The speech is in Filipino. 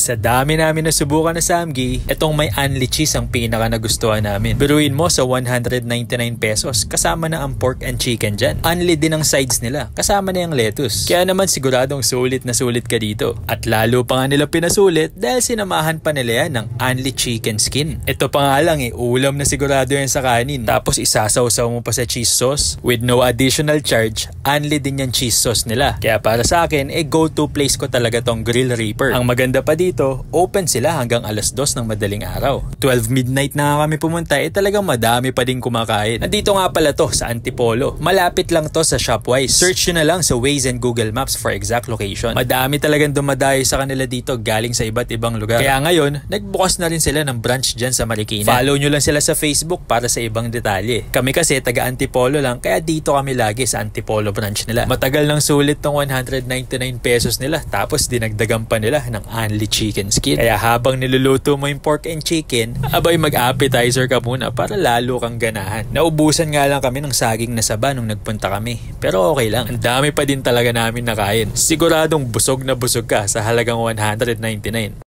Sa dami namin nasubukan na Samgi, itong may unli cheese ang pinaka nagustuhan namin. Biruin mo sa 199 pesos, kasama na ang pork and chicken dyan. Unli din ang sides nila, kasama na yung lettuce. Kaya naman siguradong sulit na sulit ka dito. At lalo pa nga nila pinasulit dahil sinamahan pa nila yan ng unli chicken skin. Ito pa nga lang ulam na sigurado yan sa kanin. Tapos isasawsaw mo pa sa cheese sauce with no additional charge. Unli din yung cheese sauce nila. Kaya para sa akin, go-to place ko talaga tong Grill Reaper. Ang maganda pa dito, open sila hanggang alas 2 ng madaling araw. 12 midnight na kami pumunta, talagang madami pa din kumakain. Nandito nga pala to sa Antipolo. Malapit lang to sa Shopwise. Search nyo na lang sa Waze and Google Maps for exact location. Madami talagang dumadayo sa kanila dito galing sa iba't ibang lugar. Kaya ngayon, nagbukas na rin sila ng branch dyan sa Marikina. Follow nyo lang sila sa Facebook para sa ibang detalye. Kami kasi taga Antipolo lang, kaya dito kami lagi sa Antipolo branch nila. Matagal nang sulit tong 199 pesos nila, tapos dinagdagan pa nila ng unli chicken skin. Kaya habang niluluto mo yung pork and chicken, abay mag-appetizer ka muna para lalo kang ganahan. Naubusan nga lang kami ng saging na saba nung nagpunta kami, pero okay lang. Ang dami pa din talaga namin nakain. Siguradong busog na busog ka sa halagang 199.